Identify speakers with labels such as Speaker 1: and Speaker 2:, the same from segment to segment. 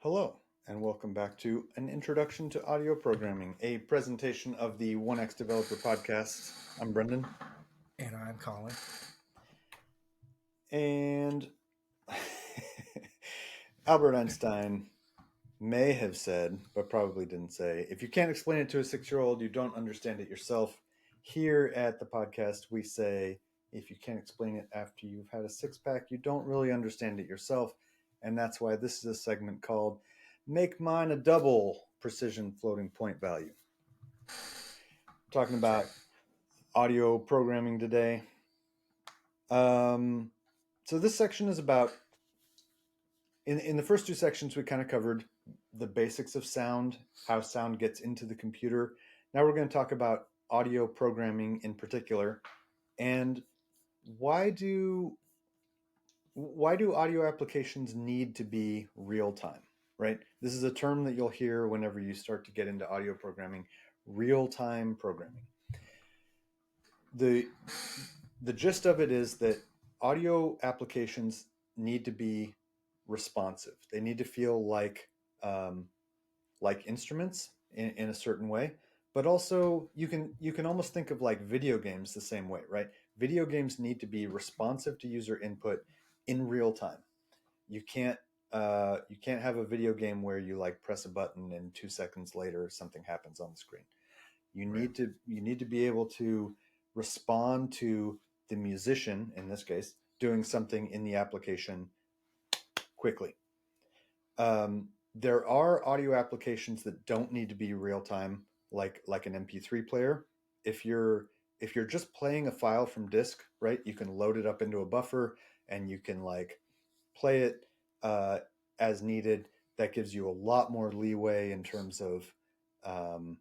Speaker 1: Hello, and welcome back to An Introduction to Audio Programming, a presentation of the 1X Developer Podcast. I'm Brendan,
Speaker 2: And I'm Colin.
Speaker 1: and Albert Einstein may have said, but probably didn't say, if you can't explain it to a 6-year-old, you don't understand it yourself. Here at the podcast, we say, if you can't explain it after you've had a six-pack, you don't really understand it yourself. And that's why this is a segment called Make Mine a Double Precision Floating Point Value. Talking about audio programming today. So this section is about, in the first two sections, we kind of covered the basics of sound, how sound gets into the computer. Now we're going to talk about audio programming in particular, and why do audio applications need to be real time, right? This is a term that you'll hear whenever you start to get into audio programming, real time programming. The gist of it is that audio applications need to be responsive. They need to feel like instruments in a certain way. But also you can almost think of like video games the same way, right? Video games need to be responsive to user input in real time. You can't have a video game where you like press a button and 2 seconds later something happens on the screen. You need to be able to respond to the musician, in this case, doing something in the application quickly. There are audio applications that don't need to be real time, like an MP3 player. If you're just playing a file from disk, right, you can load it up into a buffer and you can like play it as needed. That gives you a lot more leeway in terms of um,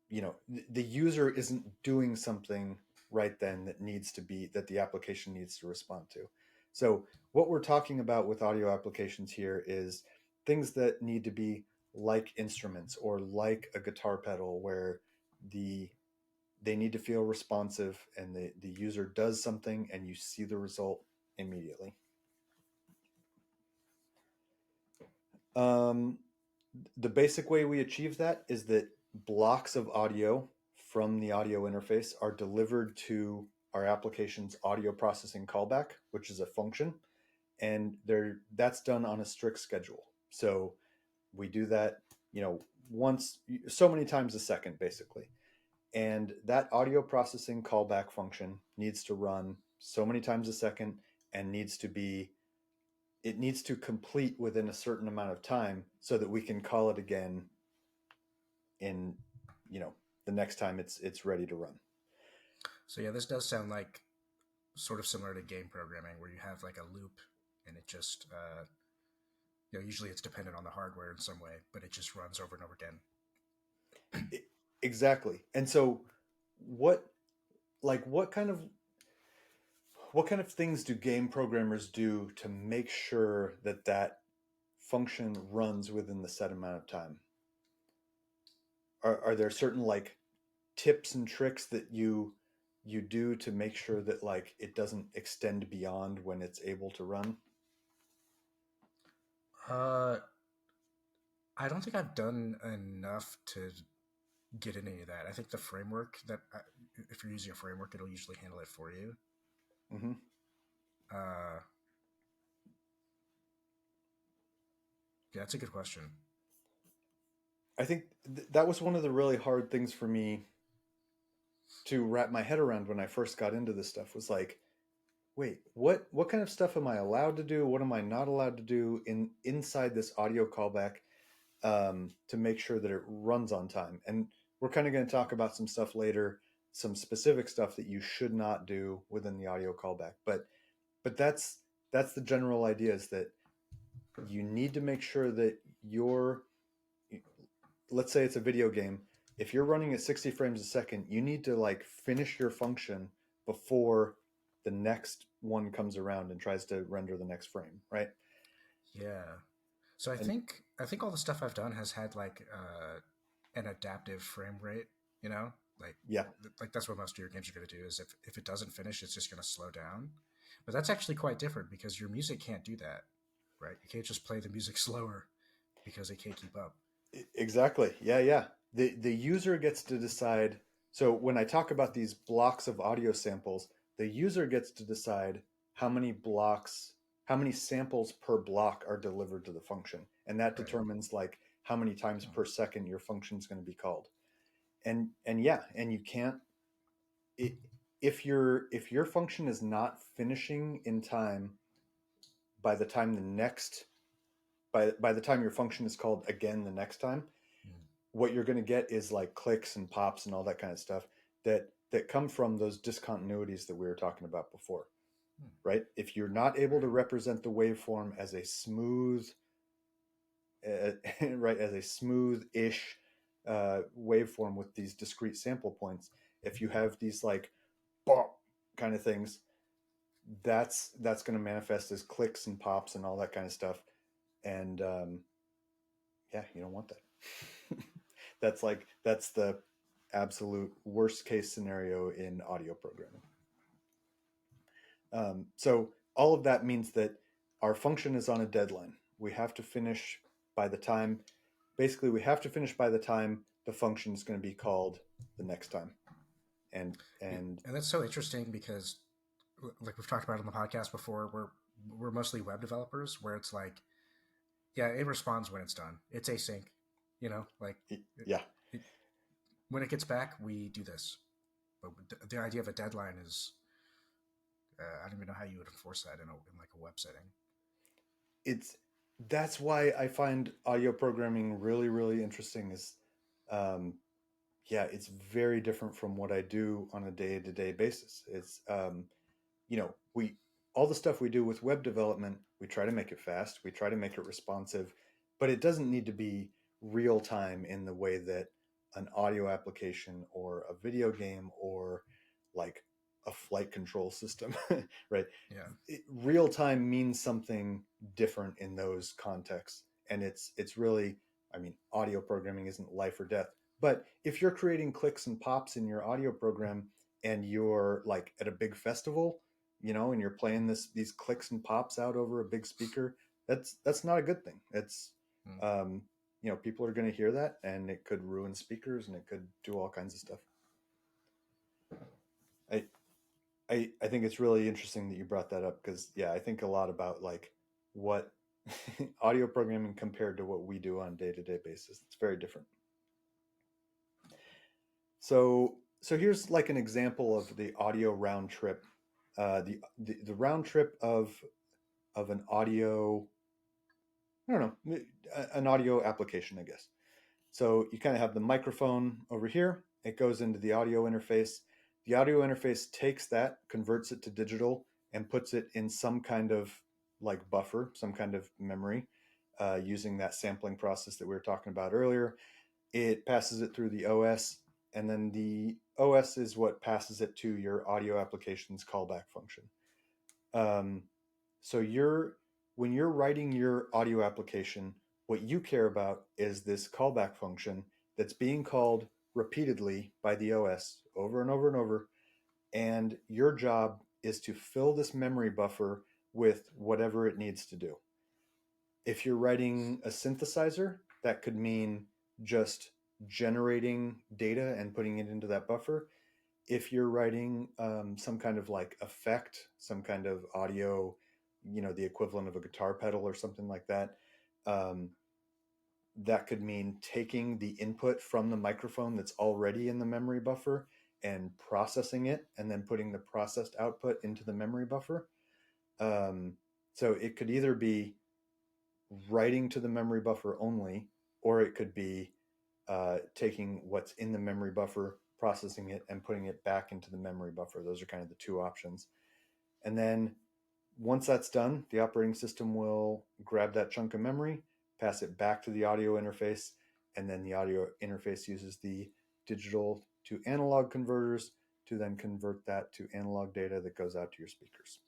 Speaker 1: the user isn't doing something right then that the application needs to respond to. So what we're talking about with audio applications here is things that need to be like instruments or like a guitar pedal, where they need to feel responsive and the user does something and you see the result immediately. um, the basic way we achieve that is that blocks of audio from the audio interface are delivered to our application's audio processing callback, which is a function, and that's done on a strict schedule. So we do that, once so many times a second, basically. And that audio processing callback function needs to run so many times a second and needs to complete within a certain amount of time so that we can call it again in the next time it's ready to run.
Speaker 2: So yeah, this does sound like sort of similar to game programming, where you have like a loop, and it just usually it's dependent on the hardware in some way, but it just runs over and over again.
Speaker 1: Exactly. And so what like what kind of things do game programmers do to make sure that that function runs within the set amount of time? Are there certain like tips and tricks that you do to make sure that like it doesn't extend beyond when it's able to run?
Speaker 2: Uh, I don't think I've done enough to get into any of that. I think the framework if you're using a framework, it'll usually handle it for you.
Speaker 1: Mm-hmm.
Speaker 2: Uh, yeah, that's a good question.
Speaker 1: I think that was one of the really hard things for me to wrap my head around when I first got into this stuff, was like, wait, what kind of stuff am I allowed to do? What am I not allowed to do inside this audio callback, to make sure that it runs on time? And we're kind of going to talk about some stuff later, some specific stuff that you should not do within the audio callback. But that's the general idea, is that you need to make sure that let's say it's a video game. If you're running at 60 frames a second, you need to like finish your function before the next one comes around and tries to render the next frame, right?
Speaker 2: Yeah. So I
Speaker 1: And
Speaker 2: think I think all the stuff I've done has had like an adaptive frame rate. You know, like
Speaker 1: yeah,
Speaker 2: like that's what most of your games are going to do. Is if it doesn't finish, it's just going to slow down. But that's actually quite different because your music can't do that, right? You can't just play the music slower. because they can't keep up.
Speaker 1: Exactly. Yeah, yeah. The user gets to decide. So when I talk about these blocks of audio samples, the user gets to decide how many blocks, how many samples per block are delivered to the function, and that
Speaker 2: Right.
Speaker 1: determines like how many times
Speaker 2: Hmm.
Speaker 1: per second your function is going to be called. And yeah, and you can't it, if your function is not finishing in time by the time the next by the time your function is called again the next time,
Speaker 2: Hmm.
Speaker 1: what you're going to get is like clicks and pops and all that kind of stuff that come from those discontinuities that we were talking about before,
Speaker 2: Hmm.
Speaker 1: right? If you're not able to represent the waveform as a smooth right, as a smooth-ish waveform with these discrete sample points, if you have these like bop kind of things, that's going to manifest as clicks and pops and all that kind of stuff. And yeah, you don't want that. That's the absolute worst case scenario in audio programming. So all of that means that our function is on a deadline. We have to finish by the time, basically, we have to finish by the time the function is going to be called the next time. And
Speaker 2: Yeah,
Speaker 1: and
Speaker 2: and that's so interesting because, like we've talked about on the podcast before, we're mostly web developers, where it's like, yeah, it responds when it's done. It's async, like it,
Speaker 1: yeah,
Speaker 2: it, when it gets back, we do this. But the idea of a deadline is, I don't even know how you would enforce that in like a web setting.
Speaker 1: it's that's why I find audio programming really really interesting. Is um, yeah, it's very different from what I do on a day to day basis. It's we all the stuff we do with web development, we try to make it fast, we try to make it responsive, but it doesn't need to be real time in the way that an audio application or a video game or like a flight control system, right?
Speaker 2: Yeah.
Speaker 1: Real time means something different in those contexts, and it's really, I mean, audio programming isn't life or death, but if you're creating clicks and pops in your audio program and you're like at a big festival, and you're playing these clicks and pops out over a big speaker, that's not a good thing. It's
Speaker 2: Mm.
Speaker 1: um, people are going to hear that, and it could ruin speakers, and it could do all kinds of stuff. I I think it's really interesting that you brought that up because yeah, I think a lot about like what audio programming compared to what we do on a day-to-day basis. It's very different. So here's like an example of the audio round trip. The round trip of an audio, I don't know, an audio application, I guess. So you kind of have the microphone over here. It goes into the audio interface. The audio interface takes that, converts it to digital, and puts it in some kind of like buffer, some kind of memory, using that sampling process that we were talking about earlier. It passes it through the OS, and then the OS is what passes it to your audio application's callback function. Um, so when you're writing your audio application, what you care about is this callback function that's being called repeatedly by the OS over and over and over. And your job is to fill this memory buffer with whatever it needs to do. If you're writing a synthesizer, that could mean just generating data and putting it into that buffer. If you're writing some kind of like effect, some kind of audio, the equivalent of a guitar pedal or something like that, um, that could mean taking the input from the microphone that's already in the memory buffer and processing it and then putting the processed output into the memory buffer. Um, so it could either be writing to the memory buffer only, or it could be taking what's in the memory buffer, processing it, and putting it back into the memory buffer. Those are kind of the two options. And then once that's done, the operating system will grab that chunk of memory, pass it back to the audio interface, and then the audio interface uses the digital to analog converters to then convert that to analog data that goes out to your speakers.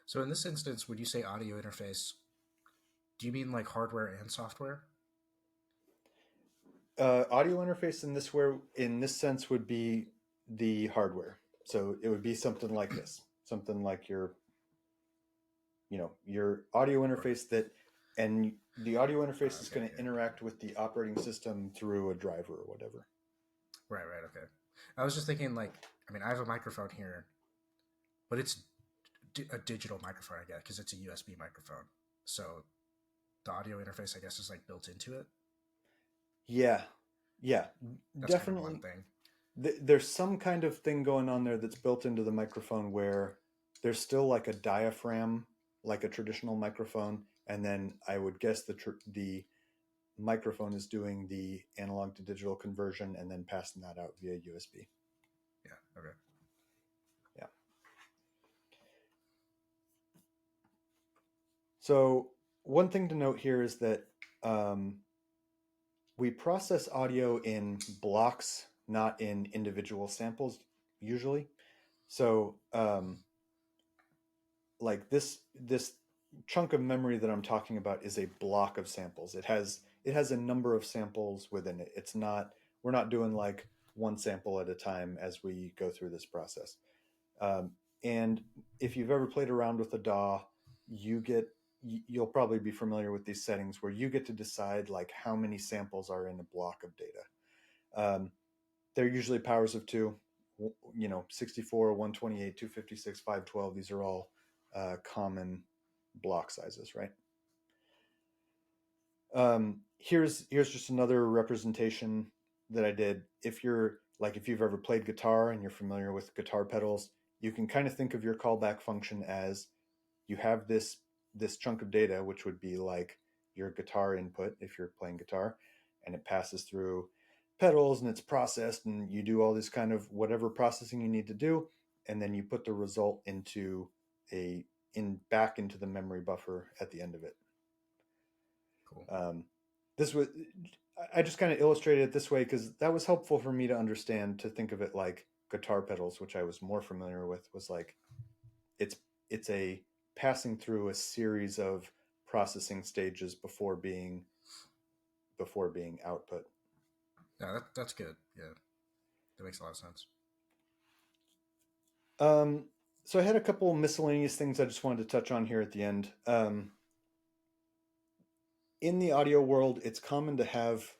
Speaker 2: So in this instance, when you say audio interface, do you mean like hardware and software?
Speaker 1: Audio interface in this sense would be the hardware. So it would be something like this, something like your audio
Speaker 2: Right.
Speaker 1: interface that and the audio interface is
Speaker 2: Okay,
Speaker 1: going to
Speaker 2: yeah.
Speaker 1: interact with the operating system through a driver or whatever.
Speaker 2: Right, right, okay. I was just thinking, like, I mean, I have a microphone here, but it's a digital microphone, I guess, because it's a USB microphone. So the audio interface, I guess, is like built into it.
Speaker 1: Yeah, yeah,
Speaker 2: That's kind of one
Speaker 1: definitely.
Speaker 2: thing.
Speaker 1: There's some kind of thing going on there that's built into the microphone where there's still like a diaphragm, like a traditional microphone, and then I would guess the microphone is doing the analog to digital conversion and then passing that out via USB.
Speaker 2: Yeah, okay.
Speaker 1: Yeah. So one thing to note here is that um, we process audio in blocks, not in individual samples, usually. So like this chunk of memory that I'm talking about is a block of samples. It has a number of samples within it. It's not We're not doing like one sample at a time as we go through this process. Um, and if you've ever played around with a DAW, you'll probably be familiar with these settings where you get to decide like how many samples are in a block of data. Um, they're usually powers of two, 64, 128, 256, 512. These are all common block sizes, right? Here's just another representation that I did. If you've ever played guitar and you're familiar with guitar pedals, you can kind of think of your callback function as you have this chunk of data, which would be like your guitar input if you're playing guitar, and it passes through pedals and it's processed, and you do all this kind of whatever processing you need to do, and then you put the result a in back into the memory buffer at the end of it.
Speaker 2: Cool.
Speaker 1: Um, this was I just kind of illustrated it this way because that was helpful for me to understand, to think of it like guitar pedals, which I was more familiar with, was like it's it's a passing through a series of processing stages before being output.
Speaker 2: Yeah, that's good. Yeah, that makes a lot of sense.
Speaker 1: Um, so I had a couple miscellaneous things I just wanted to touch on here at the end. In the audio world, it's common to have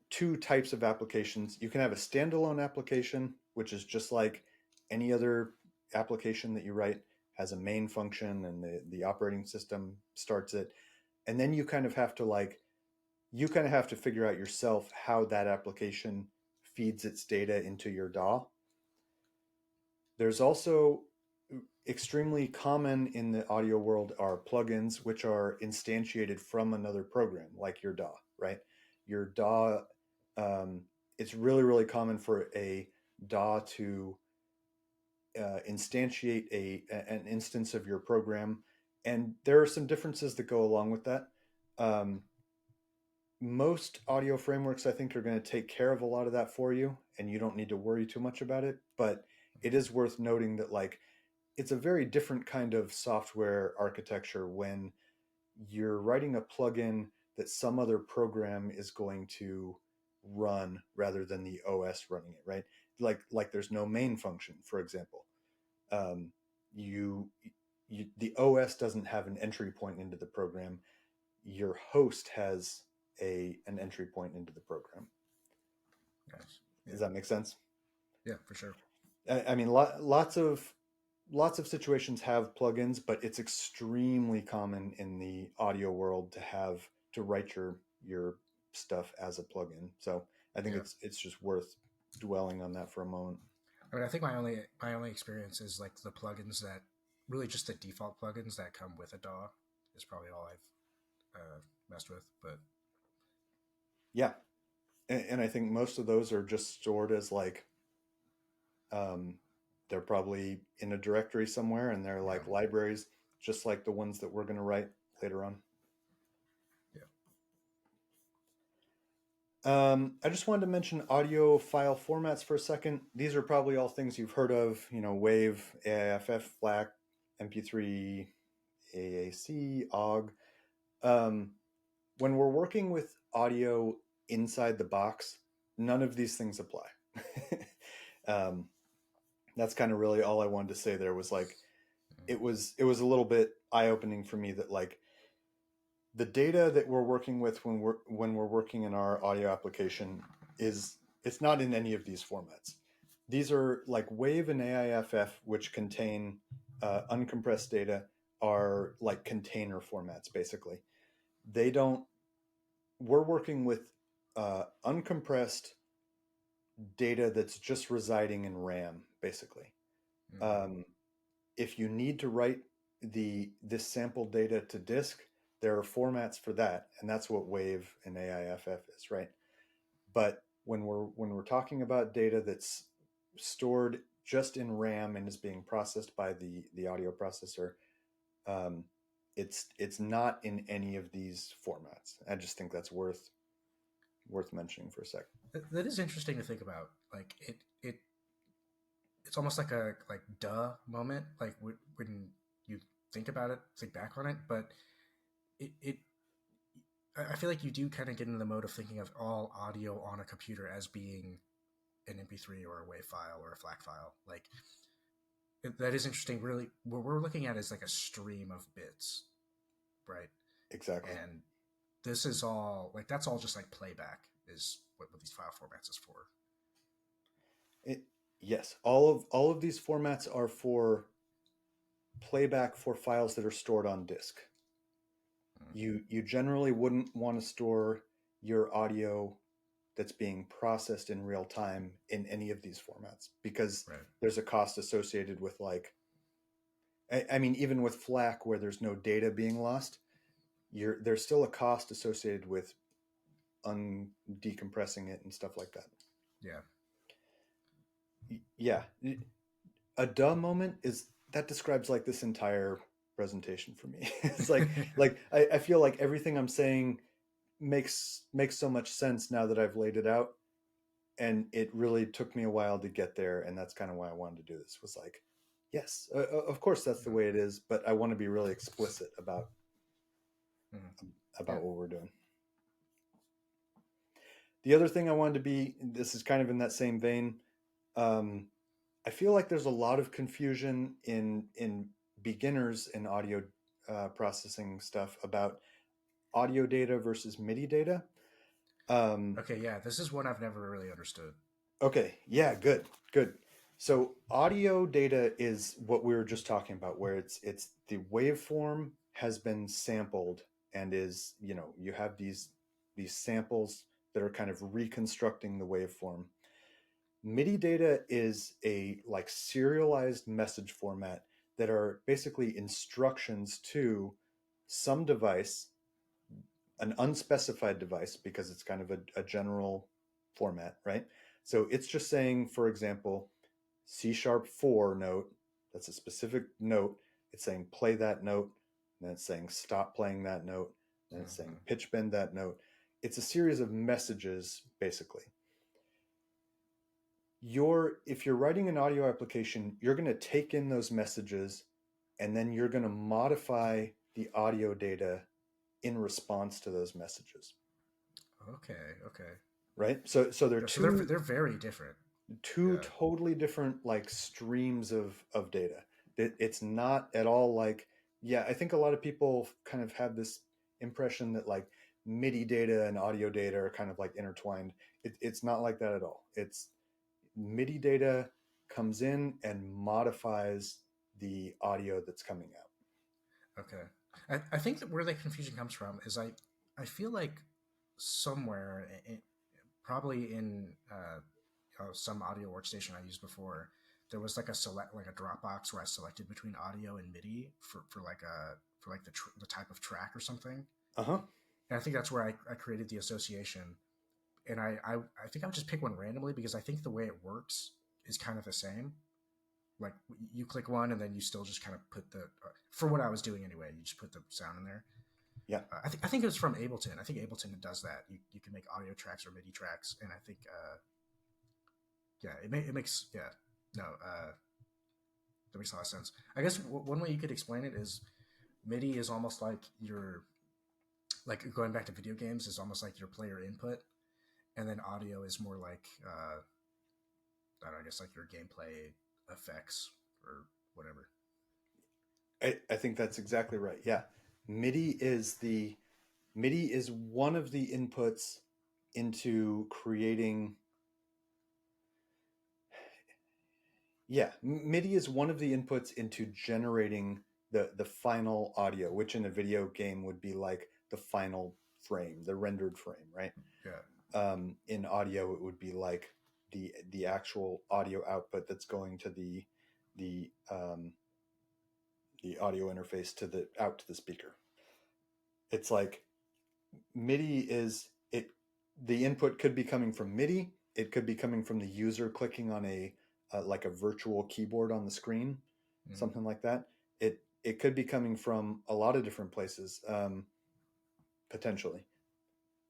Speaker 1: two types of applications. You can have a standalone application, which is just like any other application that you write, has a main function and the operating system starts it. And then you kind of have to figure out yourself how that application feeds its data into your DAW. There's also extremely common in the audio world are plugins which are instantiated from another program, like your DAW, right? Your DAW, it's really, really common for a DAW to instantiate an instance of your program, and there are some differences that go along with that. Um, Most audio frameworks, I think, are going to take care of a lot of that for you, and you don't need to worry too much about it. But it is worth noting that like it's a very different kind of software architecture when you're writing a plugin that some other program is going to run rather than the OS running it, right? Like there's no main function, for example. Um, you, the OS doesn't have an entry point into the program. Your host has an entry point into the program.
Speaker 2: Nice.
Speaker 1: Does
Speaker 2: Yeah,
Speaker 1: that make sense?
Speaker 2: yeah, for sure.
Speaker 1: I mean, lots of situations have plugins, but it's extremely common in the audio world to write your stuff as a plugin. So I think
Speaker 2: Yeah,
Speaker 1: it's just worth dwelling on that for a moment.
Speaker 2: I mean, I think my only experience is like the plugins that really just the default plugins that come with a DAW is probably all I've messed with. But
Speaker 1: Yeah, and I think most of those are just stored as like um, they're probably in a directory somewhere, and they're
Speaker 2: yeah,
Speaker 1: like libraries, just like the ones that we're going to write later on.
Speaker 2: yeah,
Speaker 1: I just wanted to mention audio file formats for a second. These are probably all things you've heard of, WAV, AIFF, FLAC, MP3, AAC, OGG. Um, when we're working with audio inside the box, none of these things apply. um, that's kind of really all I wanted to say there was like, it was a little bit eye-opening for me that like the data that we're working with when we're working in our audio application is it's not in any of these formats. These are like WAVE and AIFF, which contain uncompressed data, are like container formats basically. They don't. We're working with uncompressed data that's just residing in RAM basically.
Speaker 2: Mm-hmm.
Speaker 1: Um, if you need to write this sample data to disk, there are formats for that, and that's what WAVE and AIFF is, right? But when we're talking about data that's stored just in RAM and is being processed by the audio processor, um, it's not in any of these formats. I just think that's worth mentioning for a second.
Speaker 2: That is interesting to think about. Like it's almost like a like duh moment. Like when you think about it, think back on it, but it I feel like you do kind of get into the mode of thinking of all audio on a computer as being an MP3 or a WAV file or a FLAC file. Like that is interesting. Really, what we're looking at is like a stream of bits, right?
Speaker 1: Exactly.
Speaker 2: And this is all like that's all just like playback is what these file formats is for.
Speaker 1: It, yes, all of these formats are for playback for files that are stored on disk.
Speaker 2: Mm,
Speaker 1: You generally wouldn't want to store your audio that's being processed in real time in any of these formats because
Speaker 2: right.
Speaker 1: there's a cost associated with like I mean even with FLAC where there's no data being lost, there's still a cost associated with undecompressing it and stuff like that.
Speaker 2: Yeah.
Speaker 1: Yeah, a duh moment is that describes like this entire presentation for me. It's like I feel like everything I'm saying makes so much sense now that I've laid it out, and it really took me a while to get there, and that's kind of why I wanted to do this. Was like, yes, of course that's the
Speaker 2: Mm,
Speaker 1: way it is, but I want to be really explicit about
Speaker 2: mm, yeah.
Speaker 1: what we're doing. The other thing I wanted to be, this is kind of in that same vein. Um, I feel like there's a lot of confusion in beginners in audio processing stuff about audio data versus MIDI data. Um,
Speaker 2: Okay. Yeah. This is one I've never really understood.
Speaker 1: okay, yeah, good, good. So audio data is what we were just talking about, where it's the waveform has been sampled and is you have these samples that are kind of reconstructing the waveform. MIDI data is a like serialized message format that are basically instructions to some device, an unspecified device, because it's kind of a general format, right? So it's just saying, for example, C#4 note, that's a specific note. It's saying play that note, and then it's saying stop playing that note, and then it's saying
Speaker 2: Mm-hmm.
Speaker 1: pitch bend that note. It's a series of messages, basically. If you're writing an audio application, you're going to take in those messages and then you're going to modify the audio data in response to those messages,
Speaker 2: Okay. Okay.
Speaker 1: right? So there are
Speaker 2: Yeah, so
Speaker 1: two
Speaker 2: they're very different.
Speaker 1: two
Speaker 2: Yeah.
Speaker 1: totally different like streams of data. It's not at all like, yeah, I think a lot of people kind of have this impression that like MIDI data and audio data are kind of like intertwined. It's not like that at all. It's MIDI data comes in and modifies the audio that's coming out.
Speaker 2: Okay. I think that where the confusion comes from is I feel like somewhere, probably in some audio workstation I used before, there was like a select like a Dropbox where I selected between audio and MIDI for like a for like the type of track or something.
Speaker 1: Uh huh.
Speaker 2: And I think that's where I created the association. And I think I would just pick one randomly because I think the way it works is kind of the same. Like you click one and then you still just kind of put the for what I was doing anyway. You just put the sound in there.
Speaker 1: Yeah.
Speaker 2: I think it was from Ableton. I think Ableton does that. You can make audio tracks or MIDI tracks, and I think yeah, it makes yeah no that makes a lot of sense. I guess one way you could explain it is MIDI is almost like your like going back to video games is almost like your player input, and then audio is more like I don't know, I guess like your gameplay effects or whatever.
Speaker 1: I think that's exactly right. Yeah. MIDI is the MIDI is one of the inputs into creating. Yeah, MIDI is one of the inputs into generating the final audio, which in a video game would be like the final frame, the rendered frame, right?
Speaker 2: Yeah.
Speaker 1: In audio, it would be like the actual audio output that's going to the the audio interface to the out to the speaker. It's like MIDI is it. The input could be coming from MIDI. It could be coming from the user clicking on a like a virtual keyboard on the screen, something like that. It could be coming from a lot of different places, potentially.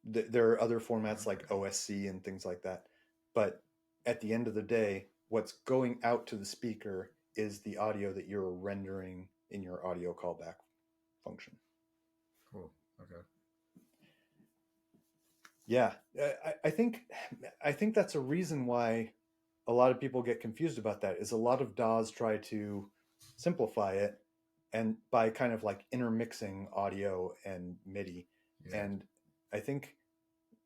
Speaker 1: There are other formats like OSC and things like that, but at the end of the day, what's going out to the speaker is the audio that you're rendering in your audio callback function.
Speaker 2: Cool. Okay.
Speaker 1: Yeah, I think that's a reason why a lot of people get confused about that. Is a lot of DAWs try to simplify it, and by kind of like intermixing audio and MIDI.
Speaker 2: Yeah.
Speaker 1: And I think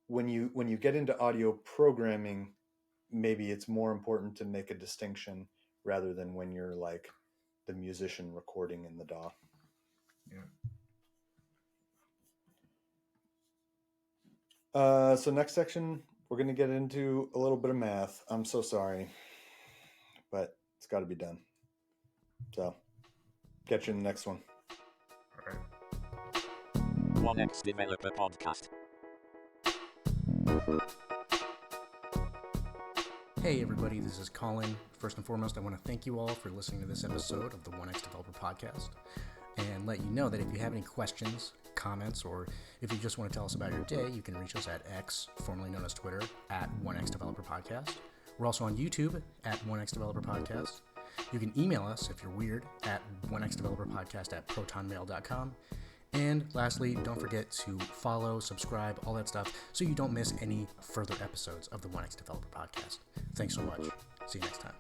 Speaker 1: when you get into audio programming, maybe it's more important to make a distinction rather than when you're like the musician recording in the DAW.
Speaker 2: Yeah.
Speaker 1: So next section, we're going to get into a little bit of math. I'm so sorry, but it's got to be done. So catch you in the next one.
Speaker 2: All right.
Speaker 3: 1X Developer Podcast.
Speaker 2: Hey everybody, this is Colin. First and foremost, I want to thank you all for listening to this episode of the 1X Developer Podcast, and let you know that if you have any questions, comments, or if you just want to tell us about your day, you can reach us at X, formerly known as Twitter, at 1X Developer Podcast. We're also on YouTube at 1X Developer Podcast. You can email us if you're weird at 1xdeveloperpodcast at protonmail.com. And lastly, don't forget to follow, subscribe, all that stuff, so you don't miss any further episodes of the 1X Developer Podcast. Thanks so much. See you next time.